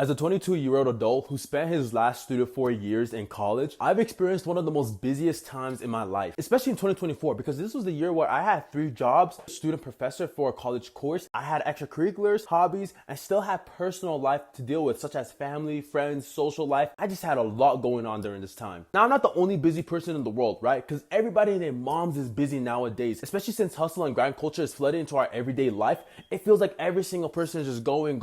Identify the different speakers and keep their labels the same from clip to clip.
Speaker 1: As a 22-year-old adult who spent his last 3 to 4 years in college, I've experienced one of the most busiest times in my life, especially in 2024, because this was the year where I had 3 jobs, student professor for a college course, I had extracurriculars, hobbies, and still had personal life to deal with, such as family, friends, social life. I just had a lot going on during this time. Now, I'm not the only busy person in the world, right? Because everybody and their moms is busy nowadays, especially since hustle and grind culture is flooded into our everyday life. It feels like every single person is just going.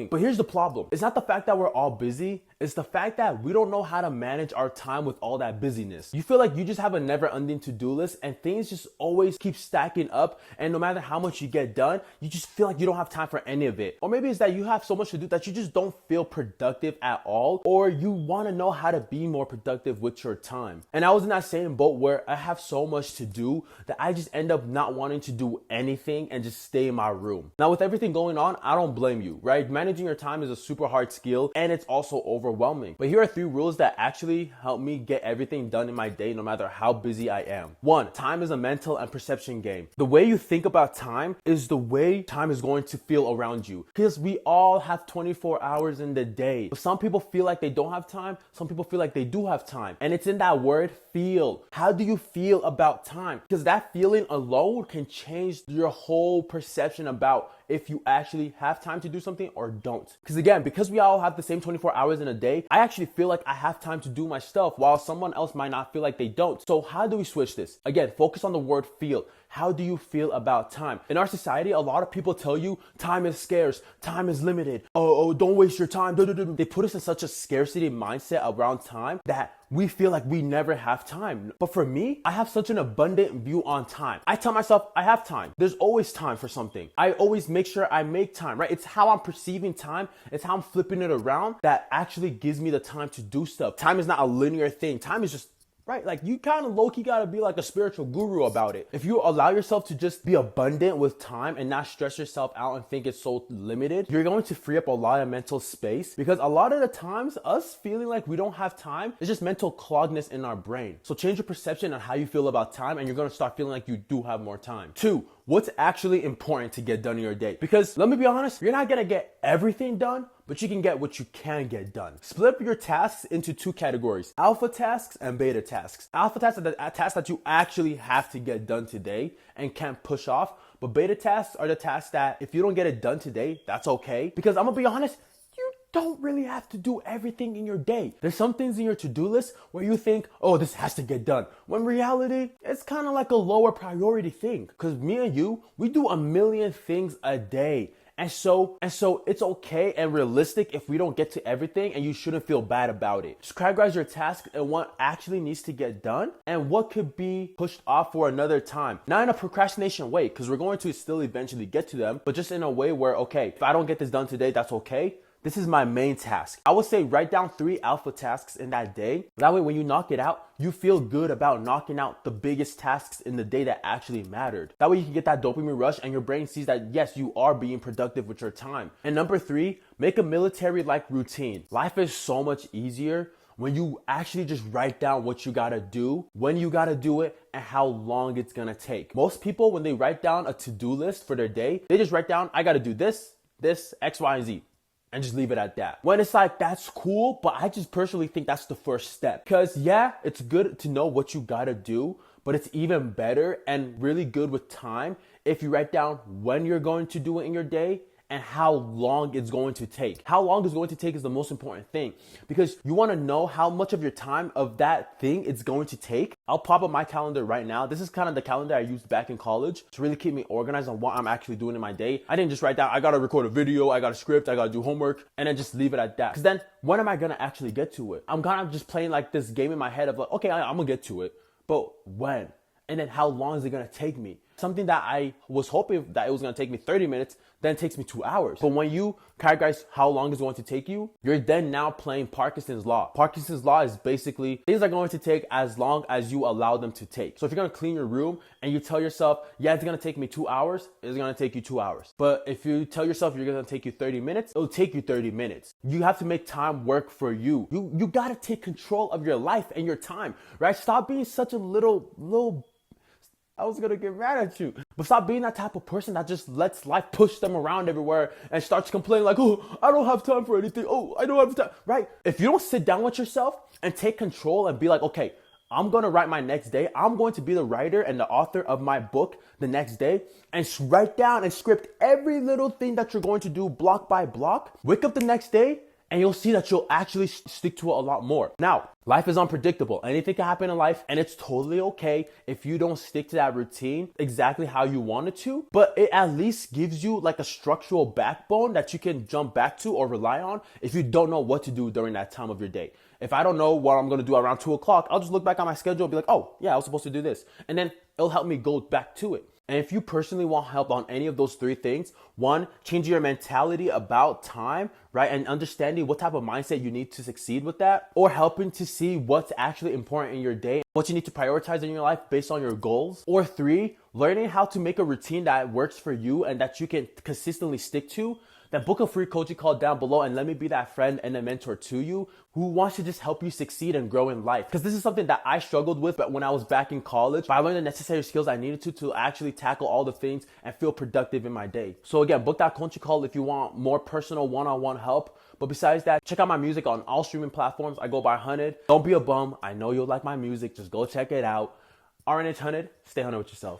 Speaker 1: But here's the problem. It's not the fact that we're all busy, it's the fact that we don't know how to manage our time with all that busyness. You feel like you just have a never-ending to-do list and things just always keep stacking up, and no matter how much you get done, you just feel like you don't have time for any of it. Or maybe it's that you have so much to do that you just don't feel productive at all, or you want to know how to be more productive with your time. And I was in that same boat where I have so much to do that I just end up not wanting to do anything and just stay in my room. Now, with everything going on, I don't blame you, right? Managing your time is a super hard skill and it's also overwhelming. But here are 3 rules that actually help me get everything done in my day no matter how busy I am. 1, time is a mental and perception game. The way you think about time is the way time is going to feel around you, because we all have 24 hours in the day. But some people feel like they don't have time, some people feel like they do have time, and it's in that word feel. How do you feel about time? Because that feeling alone can change your whole perception about if you actually have time to do something or don't. Because we all have the same 24 hours in a day, I actually feel like I have time to do my stuff while someone else might not feel like they don't. So how do we switch this? Again, focus on the word feel. How do you feel about time? In our society, a lot of people tell you time is scarce, time is limited. Oh, don't waste your time. They put us in such a scarcity mindset around time that we feel like we never have time. But for me, I have such an abundant view on time. I tell myself I have time. There's always time for something. I always make sure I make time, right? It's how I'm perceiving time. It's how I'm flipping it around that actually gives me the time to do stuff. Time is not a linear thing. Time is just right? Like, you kind of low-key gotta be like a spiritual guru about it. If you allow yourself to just be abundant with time and not stress yourself out and think it's so limited, you're going to free up a lot of mental space, because a lot of the times us feeling like we don't have time is just mental cloggedness in our brain. So change your perception on how you feel about time and you're gonna start feeling like you do have more time. 2, what's actually important to get done in your day? Because let me be honest, you're not gonna get everything done, but you can get what you can get done. Split up your tasks into 2 categories: alpha tasks and beta tasks. Alpha tasks are the tasks that you actually have to get done today and can't push off. But beta tasks are the tasks that if you don't get it done today, that's okay. Because I'm gonna be honest, you don't really have to do everything in your day. There's some things in your to-do list where you think, oh, this has to get done, when in reality, it's kind of like a lower priority thing. Because me and you, we do a million things a day. And so it's okay and realistic if we don't get to everything, and you shouldn't feel bad about it. Just categorize your task and what actually needs to get done and what could be pushed off for another time. Not in a procrastination way, because we're going to still eventually get to them, but just in a way where, okay, if I don't get this done today, that's okay. This is my main task. I would say write down 3 alpha tasks in that day. That way, when you knock it out, you feel good about knocking out the biggest tasks in the day that actually mattered. That way you can get that dopamine rush and your brain sees that, yes, you are being productive with your time. And number 3, make a military-like routine. Life is so much easier when you actually just write down what you gotta do, when you gotta do it, and how long it's gonna take. Most people, when they write down a to-do list for their day, they just write down, I gotta do this, X, Y, and Z, and just leave it at that. When it's like, that's cool, but I just personally think that's the first step. Because yeah, it's good to know what you gotta do, but it's even better and really good with time if you write down when you're going to do it in your day and how long it's going to take. How long it's going to take is the most important thing, because you wanna know how much of your time of that thing it's going to take. I'll pop up my calendar right now. This is kind of the calendar I used back in college to really keep me organized on what I'm actually doing in my day. I didn't just write down, I gotta record a video, I got a script, I gotta do homework, and then just leave it at that. Because then when am I gonna actually get to it? I'm kind of just playing like this game in my head of like, okay, I'm gonna get to it, but when? And then how long is it gonna take me? Something that I was hoping that it was gonna take me 30 minutes, then it takes me 2 hours. But when you categorize how long it's going to take you, you're then now playing Parkinson's law. Parkinson's law is basically things are going to take as long as you allow them to take. So if you're gonna clean your room and you tell yourself, yeah, it's gonna take me 2 hours, it's gonna take you 2 hours. But if you tell yourself you're gonna take you 30 minutes, it'll take you 30 minutes. You have to make time work for you. You gotta take control of your life and your time, right? Stop being such a little I was gonna get mad at you. But stop being that type of person that just lets life push them around everywhere and starts complaining like, oh, I don't have time for anything. Oh, I don't have time, right? If you don't sit down with yourself and take control and be like, okay, I'm going to write my next day. I'm going to be the writer and the author of my book the next day and write down and script every little thing that you're going to do block by block. Wake up the next day and you'll see that you'll actually stick to it a lot more. Now, life is unpredictable. Anything can happen in life, and it's totally okay if you don't stick to that routine exactly how you want it to, but it at least gives you like a structural backbone that you can jump back to or rely on if you don't know what to do during that time of your day. If I don't know what I'm gonna do around 2 o'clock, I'll just look back on my schedule and be like, oh, yeah, I was supposed to do this. And then it'll help me go back to it. And if you personally want help on any of those three things, one, changing your mentality about time, right? And understanding what type of mindset you need to succeed with that, or helping to see what's actually important in your day, what you need to prioritize in your life based on your goals. Or three, learning how to make a routine that works for you and that you can consistently stick to. Then book a free coaching call down below and let me be that friend and a mentor to you who wants to just help you succeed and grow in life. Because this is something that I struggled with but when I was back in college, but I learned the necessary skills I needed to actually tackle all the things and feel productive in my day. So again, book that coaching call if you want more personal one-on-one help. But besides that, check out my music on all streaming platforms. I go by Hunnid. Don't be a bum. I know you'll like my music. Just go check it out. RNH Hunnid. Stay Hunnid with yourself.